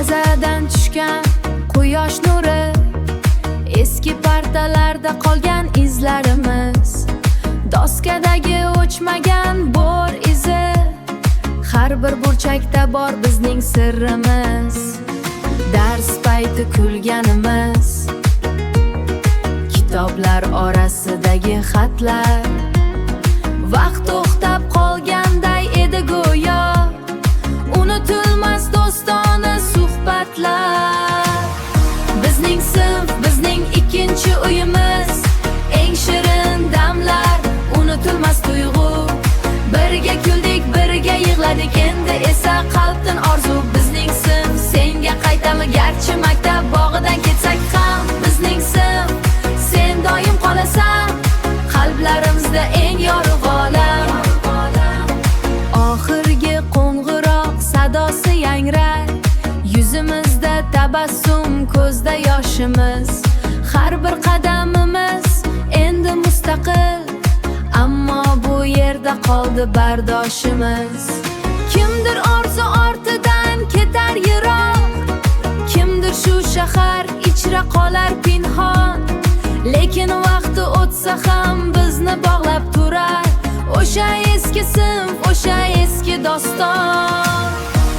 Derazadan tushgan quyosh nuri, eski partalarda qolgan izlarimiz, doskadagi o'chmagan bor izi, har bir burchakda bor bizning sirrimiz. Dars payti kulganimiz, kitoblar orasidagi xatlar, vaqt to'xtab qolganday edi go'yo, unutilmas do'stona suhbatlar. Bizning sinf, bizning ikkinchi uyimiz, eng shirin damlar, unutilmas tuyg'u. Birga kuldik, birga yig'ladik, endi esa qalbdan orzu. Bizning sinf, senga qaytami garchi maktab bog'idan ketsak ham. Bizning sinf, sen doim qolasan qalblarimizda eng yorug' olam. Oxirgi qo'ng'iroq sadosi yangrar, yuzimizda tabassum, ko'zda yoshimiz. Har bir qadamimiz endi mustaqil, ammo bu yerda qoldi bardoshimiz. Kimdir orzu ortidan ketar yiroq, kimdir shu shahar ichra qolar pinhon. Lekin vaqti o'tsa ham bizni bog'lab turar o'sha eski sinf, o'sha eski doston.